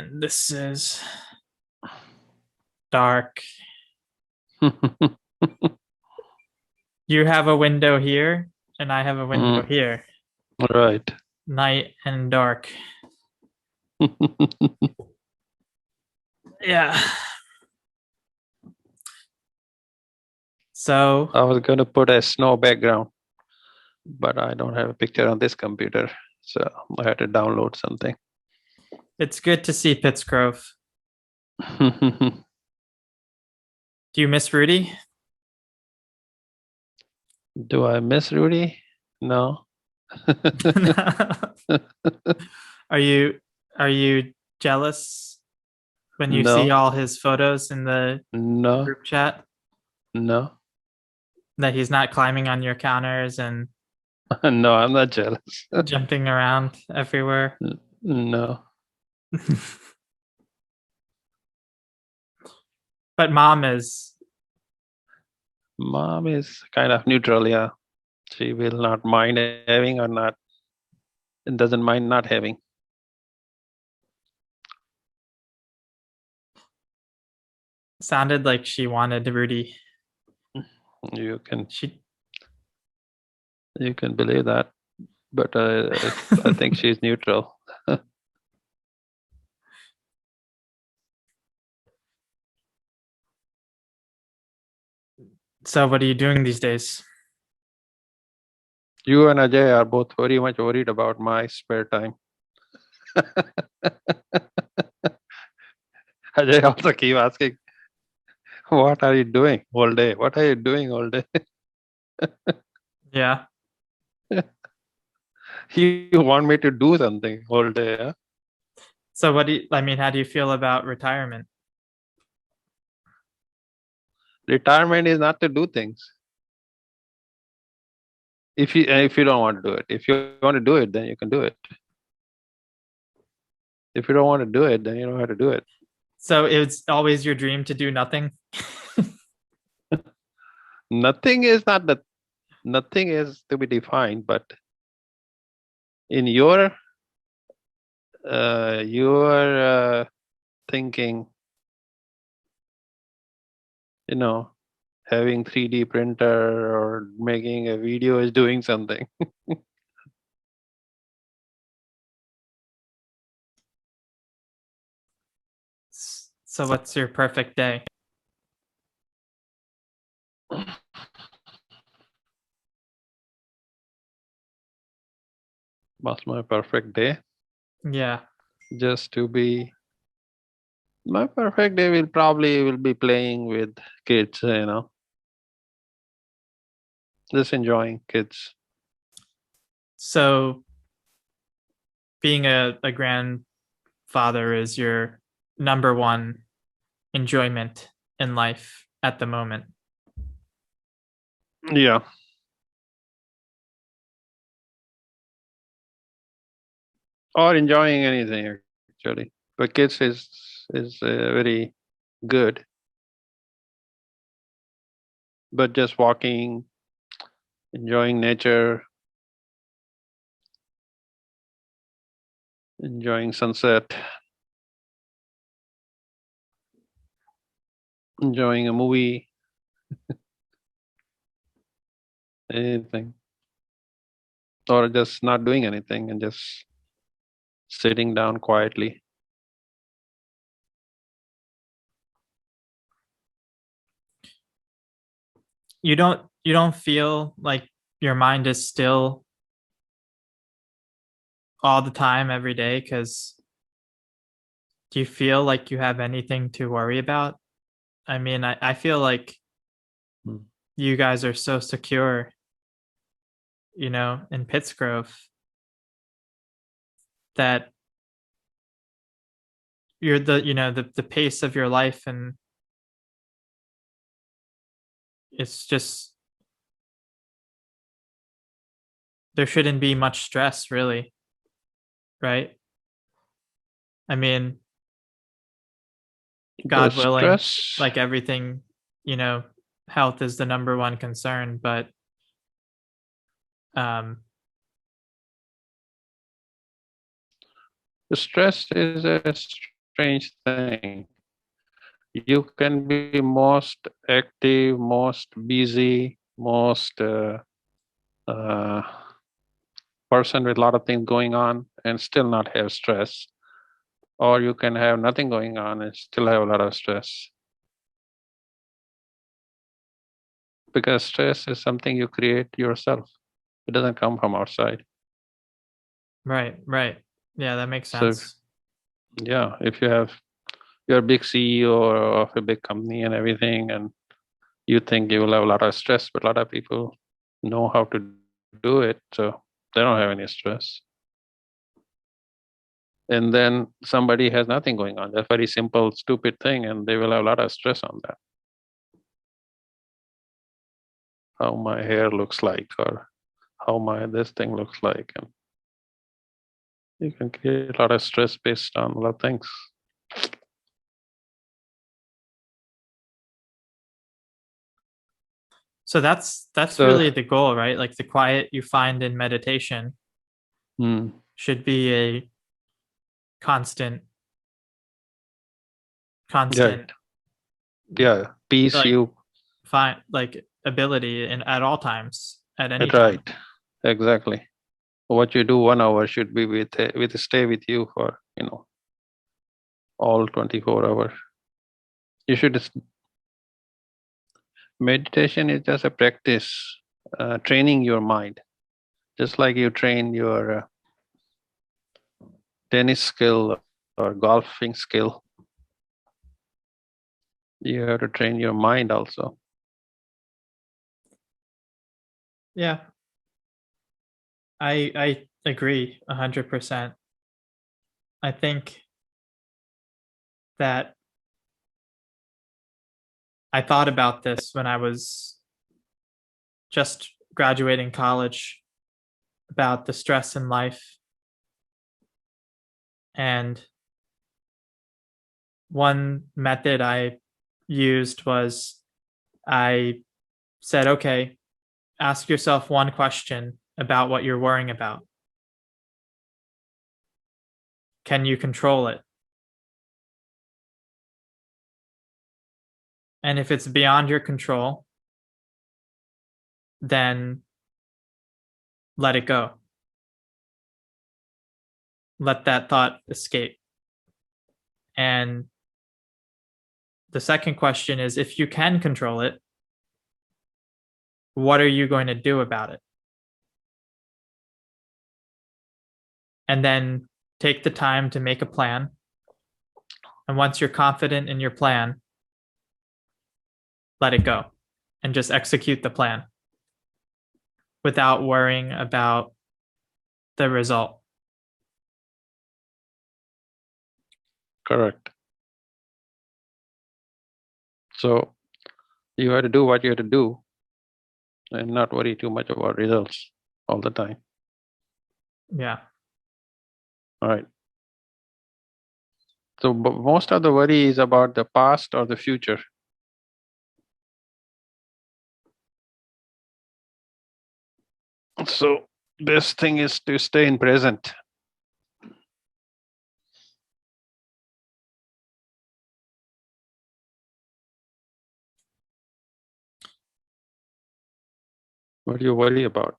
And this is dark. You have a window here, and I have a window here. Right. Night and dark. Yeah. So I was going to put a snow background, but I don't have a picture on this computer, so I had to download something. it's good to see Pittsgrove. Do you miss Rudy? Do I miss Rudy? No. Are you jealous when you see No. all his photos in the No. group chat No. that he's not climbing on your counters and No, I'm not jealous. jumping around everywhere? No. But mom is. Mom is kind of neutral, yeah. She will not mind having or not, and doesn't mind not having. Sounded like she wanted Rudy. You can She you can believe that, but I think she's neutral. So what are you doing these days? You and Ajay are both very much worried about my spare time. Ajay also keep asking, "What are you doing all day? What are you doing all day?" Yeah. You want me to do something all day? Huh? So how do you feel about retirement? Retirement is not to do things. If you don't want to do it, if you want to do it, then you can do it. If you don't want to do it, then you don't have to do it. So it's always your dream to do nothing? Nothing is not that. Nothing is to be defined, but in your thinking, you know, having 3D printer or making a video is doing something. So what's your perfect day? What's my perfect day? Yeah. Just to be my perfect day will be playing with kids, just enjoying kids. So being a grandfather is your number one enjoyment in life at the moment. Yeah. Or enjoying anything actually. But kids is very good. But just walking, enjoying nature, enjoying sunset, enjoying a movie, anything. Or just not doing anything and just sitting down quietly. You don't feel like your mind is still all the time every day, because do you feel like you have anything to worry about? I mean, I feel like Hmm. you guys are so secure, in Pittsgrove, that you're the pace of your life, and it's just there shouldn't be much stress, really, right? I mean, The God willing, stress like everything, you know, health is the number one concern, but um the stress is a strange thing. You can be most active, most busy, most person with a lot of things going on and still not have stress. Or you can have nothing going on and still have a lot of stress. Because stress is something you create yourself. It doesn't come from outside. Right. Yeah, that makes So sense. yeah, if you're a big CEO of a big company and everything, and you think you will have a lot of stress, but a lot of people know how to do it, so they don't have any stress. And then somebody has nothing going on, that's very simple, stupid thing, and they will have a lot of stress on that. How my hair looks like, or how my this thing looks like, and you can create a lot of stress based on a lot of things. So that's So really the goal, right? Like the quiet you find in meditation should be a constant right, yeah, peace like you find like ability in at all times at any time. right, exactly. What you do 1 hour should be with stay with you for all 24 hours. You should meditation is just a practice, training your mind, just like you train your tennis skill or golfing skill. You have to train your mind also. Yeah, I agree 100%. I think that I thought about this when I was just graduating college about the stress in life. And one method I used was I said, okay, ask yourself one question about what you're worrying about. Can you control it? And if it's beyond your control, then let it go. Let that thought escape. And the second question is if you can control it, what are you going to do about it? And then take the time to make a plan. And once you're confident in your plan, let it go and just execute the plan without worrying about the result. Correct. So you have to do what you have to do and not worry too much about results all the time. Yeah. All right. So most of the worry is about the past or the future. So best thing is to stay in present. What do you worry about?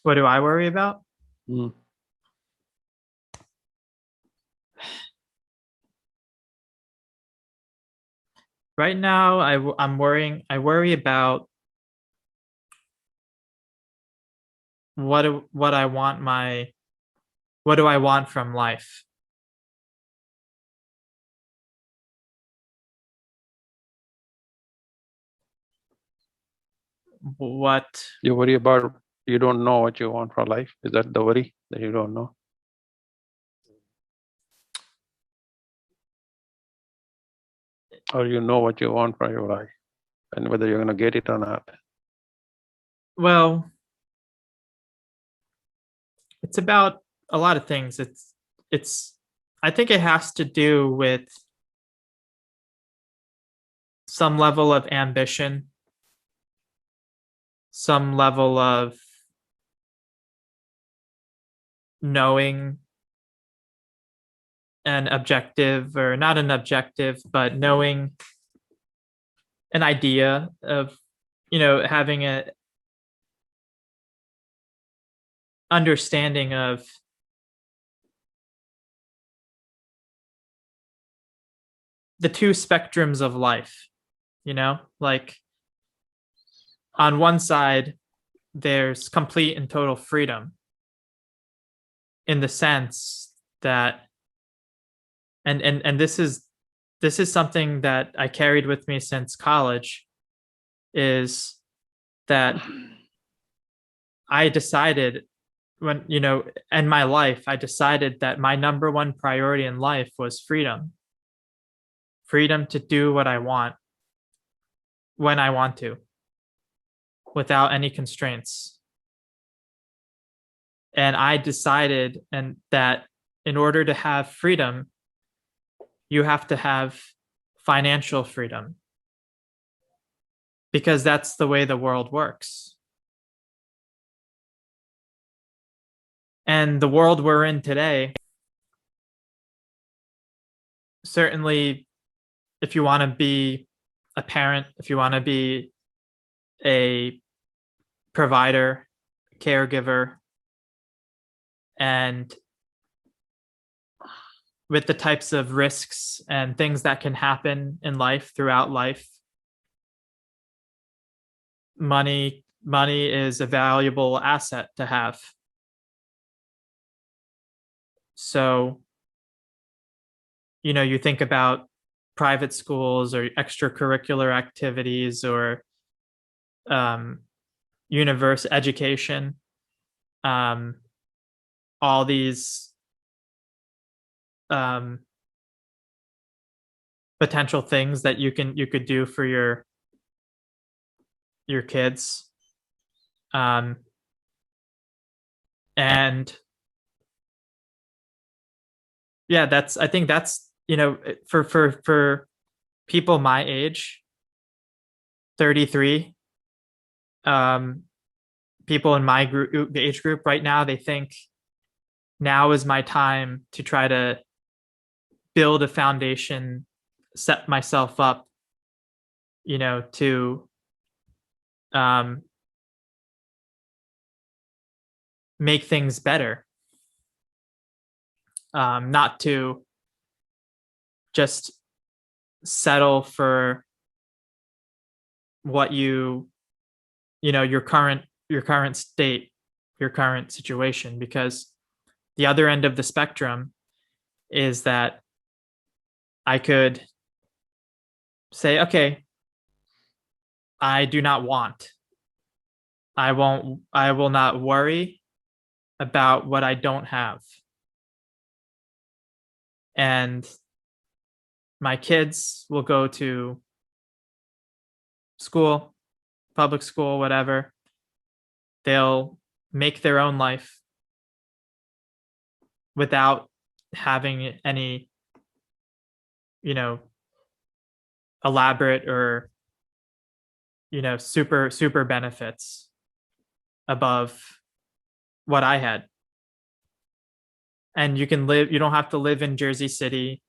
What do I worry about? Mm. Right now, I'm worrying. I worry about what I want my what do I want from life? What You worry about you don't know what you want for life. Is that the worry that you don't know? Or you know what you want for your life and whether you're going to get it or not? well, it's about a lot of things. It's I think it has to do with some level of ambition, some level of knowing an objective, or not an objective, but knowing an idea of, having a understanding of the two spectrums of life, like on one side, there's complete and total freedom in the sense that, and this is something that I carried with me since college, is that I decided when, in my life, I decided that my number one priority in life was freedom. Freedom to do what I want when I want to, without any constraints. And I decided that in order to have freedom, you have to have financial freedom, because that's the way the world works. And the world we're in today, certainly, if you want to be a parent, if you want to be a provider, caregiver, and with the types of risks and things that can happen in life, throughout life, money is a valuable asset to have. So, you think about private schools or extracurricular activities, or universe education, all these potential things that you could do for your kids, and yeah, I think that's, for people my age, 33, people in my group, the age group right now, they think now is my time to try to build a foundation, set myself up, to make things better, not to just settle for what your current state, your current situation, because the other end of the spectrum is that I could say, okay, I do not want, I will not worry about what I don't have. And my kids will go to school, public school, whatever. They'll make their own life without having any, elaborate or, super benefits above what I had. And you don't have to live in Jersey City.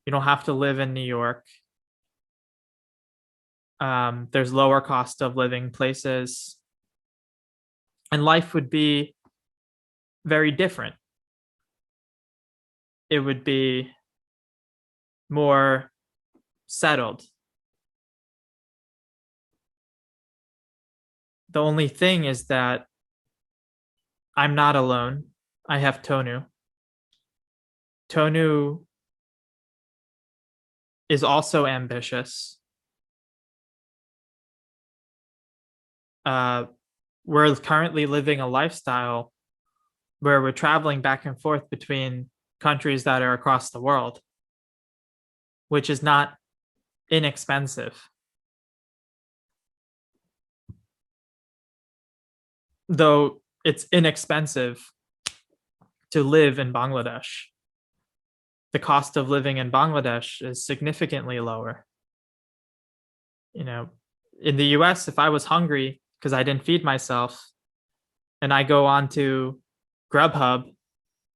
You don't have to live in New York. There's lower cost of living places, and life would be very different. It would be more settled. The only thing is that I'm not alone. I have Tonu. Tonu is also ambitious. We're currently living a lifestyle where we're traveling back and forth between countries that are across the world, which is not inexpensive. Though it's inexpensive to live in Bangladesh, the cost of living in Bangladesh is significantly lower. In the US, if I was hungry because I didn't feed myself and I go on to Grubhub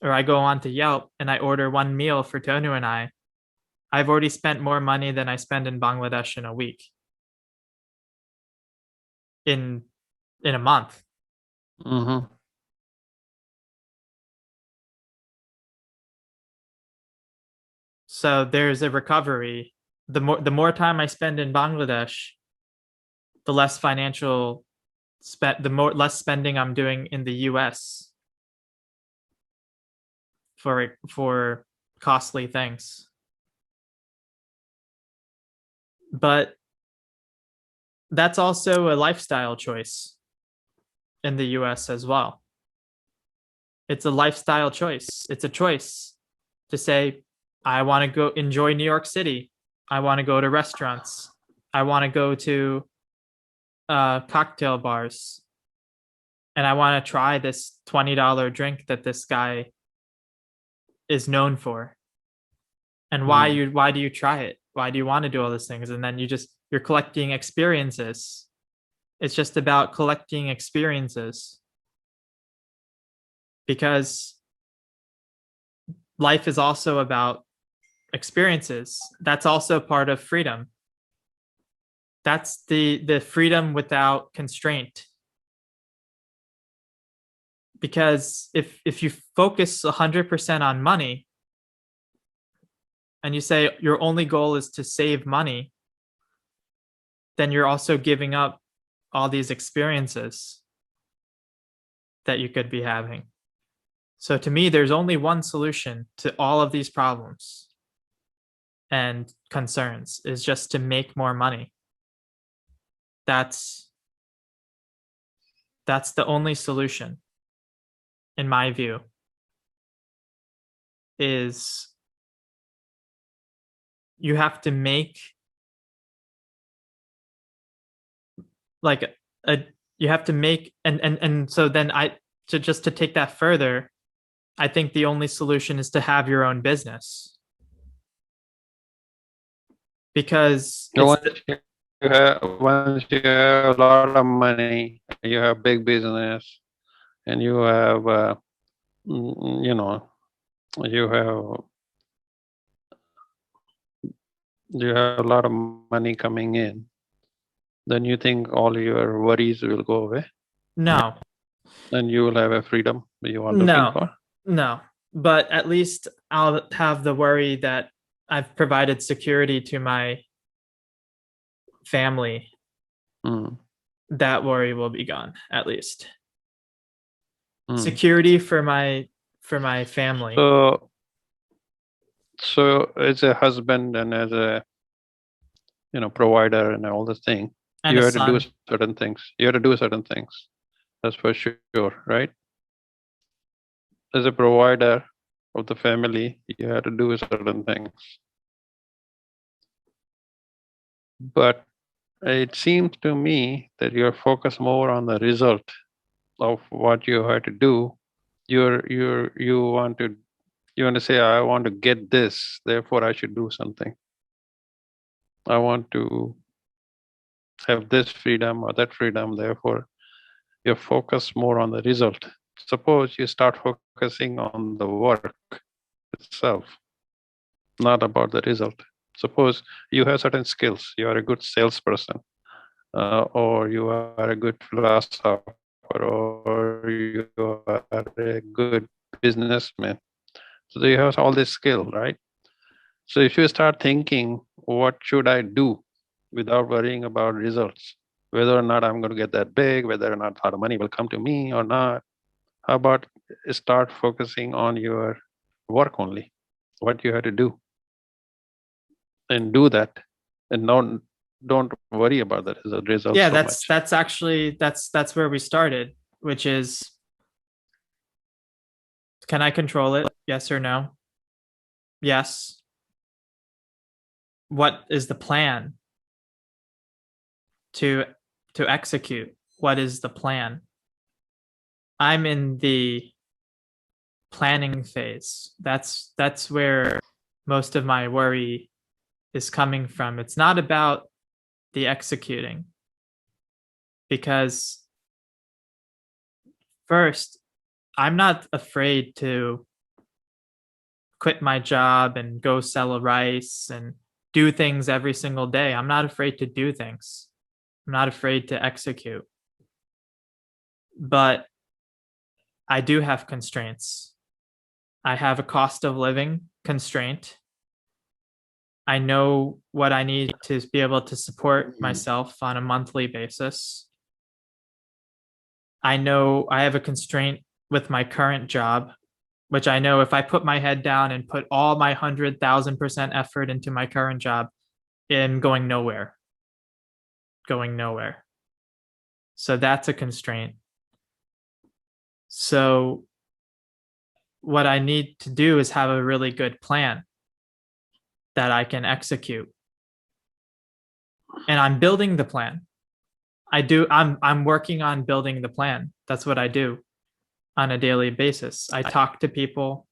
or I go on to Yelp and I order one meal for Tonu and I've already spent more money than I spend in Bangladesh in a week, in a month. Mm-hmm. So there's a recovery. The more time I spend in Bangladesh, the less financial the more less spending I'm doing in the US for costly things. But that's also a lifestyle choice in the US as well. It's a lifestyle choice. It's a choice to say, I want to go enjoy New York City. I want to go to restaurants. I want to go to cocktail bars. And I want to try this $20 drink that this guy is known for. And why do you try it? Why do you want to do all these things? And then you're collecting experiences. It's just about collecting experiences, because life is also about experiences. That's also part of freedom. That's the freedom without constraint. Because if you focus 100% on money and you say your only goal is to save money, then you're also giving up all these experiences that you could be having. So to me, there's only one solution to all of these problems and concerns, is just to make more money. That's the only solution, in my view, is you have to make like a you have to make and so then to take that further, I think the only solution is to have your own business, because So it's once you have a lot of money, you have big business, and you have, you know, you have a lot of money coming in, then you think all your worries will go away, no, and you will have a freedom that you are looking no, for. no. But at least I'll have the worry that I've provided security to my family. Mm. That worry will be gone, at least. Mm. Security for my family. So as a husband and as a provider and all this thing, And you a have to do son. certain things. You have to do certain things. That's for sure, right? As a provider of the family, you have to do certain things. But it seems to me that you're focused more on the result of what you have to do. You want to say, I want to get this, therefore I should do something. I want to have this freedom or that freedom, therefore you're focused more on the result. Suppose you start focusing on the work itself, not about the result. Suppose you have certain skills, you are a good salesperson, or you are a good philosopher, or you are a good businessman. So you have all this skill, right? So if you start thinking, what should I do without worrying about results, whether or not I'm going to get that big, whether or not a lot of money will come to me or not, how about start focusing on your work only, what you have to do, and do that, and don't worry about the results Yeah, so much. that's actually that's where we started, which is, can I control it? Yes or no? Yes. What is the plan to execute? What is the plan? I'm in the planning phase. That's where most of my worry is coming from. It's not about the executing, because first, I'm not afraid to quit my job and go sell rice and do things every single day. I'm not afraid to do things. I'm not afraid to execute. But I do have constraints. I have a cost of living constraint. I know what I need to be able to support myself on a monthly basis. I know I have a constraint with my current job, which I know if I put my head down and put all my 100,000% effort into my current job, I'm going nowhere. Going nowhere. So that's a constraint. So what I need to do is have a really good plan that I can execute. And I'm building the plan. I'm working on building the plan. That's what I do on a daily basis. I talk to people.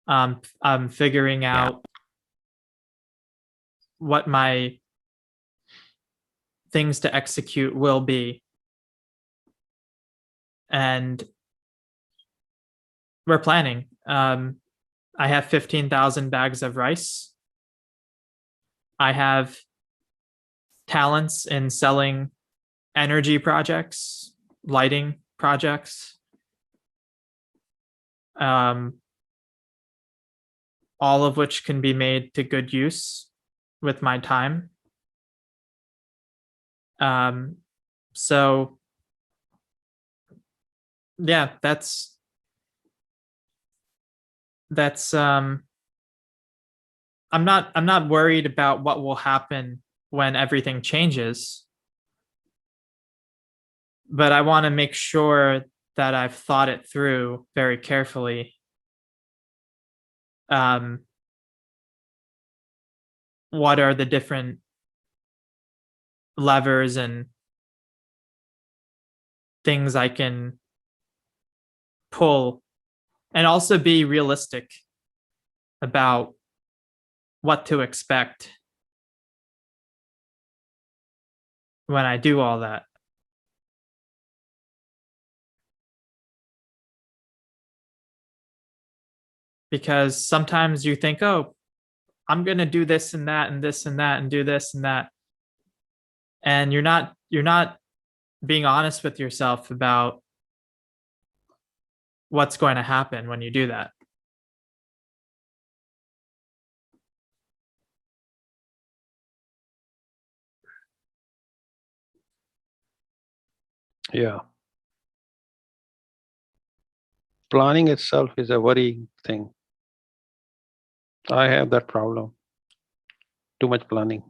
I'm figuring out what my things to execute will be. And we're planning. I have 15,000 bags of rice. I have talents in selling energy projects, lighting projects, all of which can be made to good use with my time. So yeah, that's I'm not worried about what will happen when everything changes, but I want to make sure that I've thought it through very carefully. What are the different levers and things I can pull, and also be realistic about what to expect when I do all that. Because sometimes you think, oh, I'm going to do this and that and this and that and do this and that. And you're not being honest with yourself about what's going to happen when you do that. Yeah. Planning itself is a worrying thing. I have that problem. Too much planning,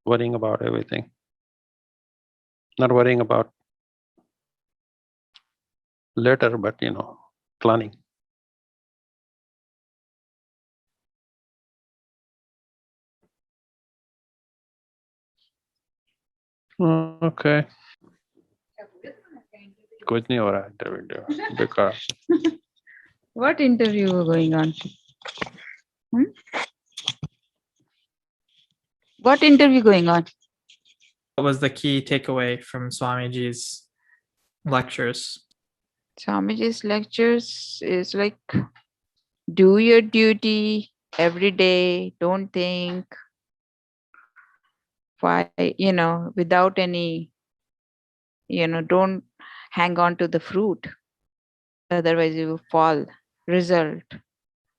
worrying about everything. Not worrying about later, but planning. Okay. कुछ नहीं हो रहा interview बेकार. What interview going on? What interview going on? What was the key takeaway from Swamiji's lectures? Swamiji's lectures is like, do your duty every day. Don't think why, without any, don't hang on to the fruit. Otherwise you will fall. Result.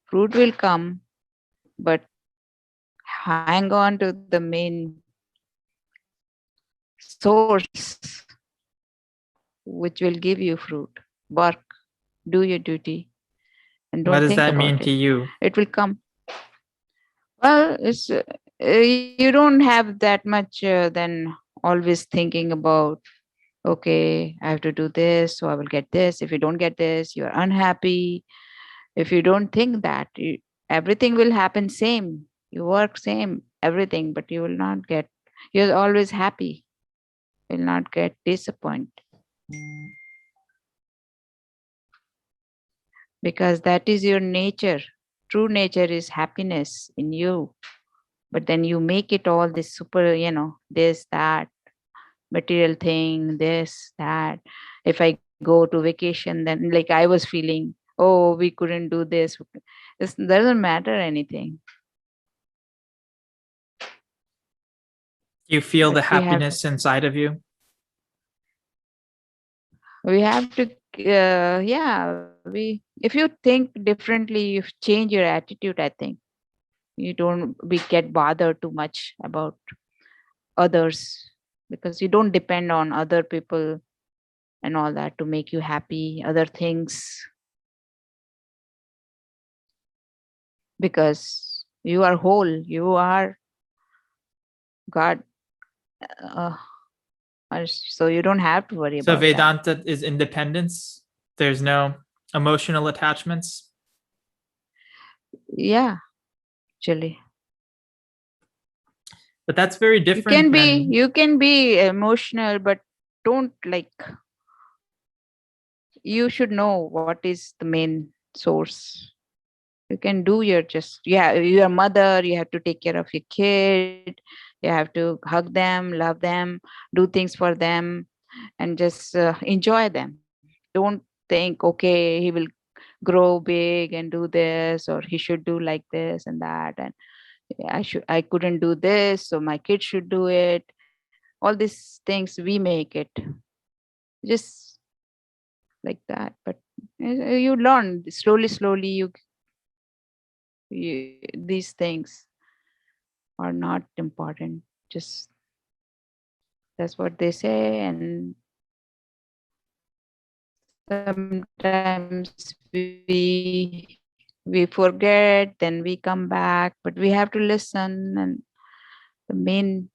Fruit will come, but hang on to the main source which will give you fruit. Work, do your duty, and don't What does think that about mean it. to you? It will come. Well, it's you don't have that much then always thinking about, okay, I have to do this, so I will get this. If you don't get this, you are unhappy. If you don't think that, everything will happen same. You work same, everything, but you will not get, you're always happy. You will not get disappointed. Because that is your nature. True nature is happiness in you. But then you make it all this super, this, that, material thing, this, that. If I go to vacation, then like I was feeling, oh, we couldn't do this. It doesn't matter anything. You feel the But we have happiness inside of you. to yeah, we if you think differently, you change your attitude. I think you don't we get bothered too much about others, because you don't depend on other people and all that to make you happy, other things, because you are whole, you are God. uh, so you don't have to worry So about that. Vedanta is independence. There's no emotional attachments. Yeah, actually, But that's very you different can than be emotional, but don't like, you should know what is the main source. You can do your just, yeah, your mother, you have to take care of your kid, you have to hug them, love them, do things for them, and just enjoy them. Don't think, okay, he will grow big and do this, or he should do like this and that, and I couldn't do this, so my kid should do it. All these things we make it just like that. But you learn slowly, these things are not important. Just that's what they say, and sometimes we forget, then we come back, but we have to listen. And the main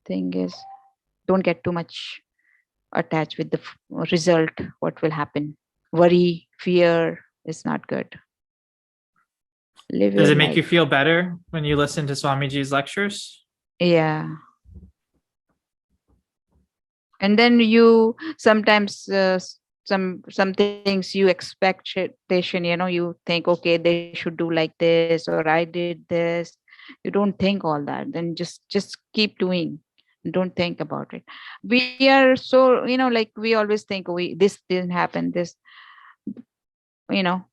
thing is, don't get too much attached with the result, what will happen. Worry, fear is not good. Live does your it make you life. feel better when you listen to Swamiji's lectures? Yeah. And then you sometimes some things you expectation, you think, okay, they should do like this, or I did this. You don't think all that, then just keep doing. Don't think about it. We are so, like, we always think, this didn't happen, this, you know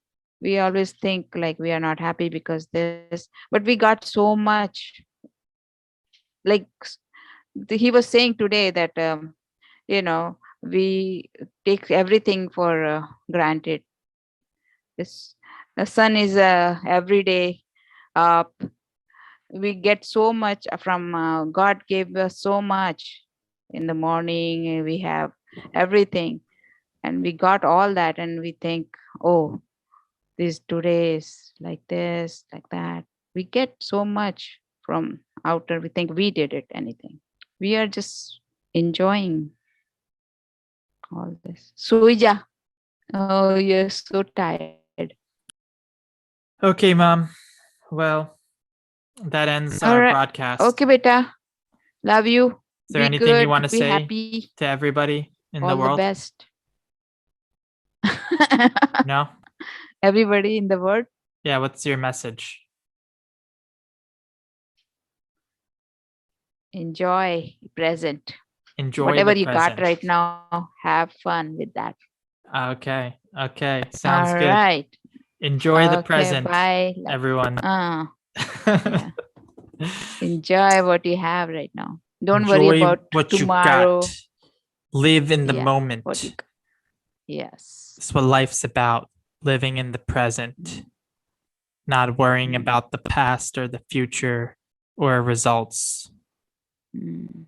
we always think like we are not happy because this, but we got so much. Like, he was saying today that we take everything for granted. This The sun is every day up. We get so much from God. Gave us so much. In the morning we have everything, and we got all that, and we think, oh, this today is like this, like that. We get so much from outer. We think we did it, anything. We are just enjoying all this. Suja. Oh, you're so tired. Okay, Mom. Well, that ends All our right. broadcast. Okay, beta. Love you. Is there Be anything you good. want to Be say happy. to everybody in the All the world? best. No? Everybody in the world. Yeah, what's your message? Enjoy present. Enjoy Whatever the you present. got right now, have fun with that. Okay. Sounds All good. right. Enjoy the Okay, present, bye. everyone. Yeah. Enjoy what you have right now. Don't worry Enjoy about what tomorrow. you got. Live in the Yeah, moment. what you got. Yes. That's what life's about. Living in the present. Not worrying about the past or the future or results. Mm.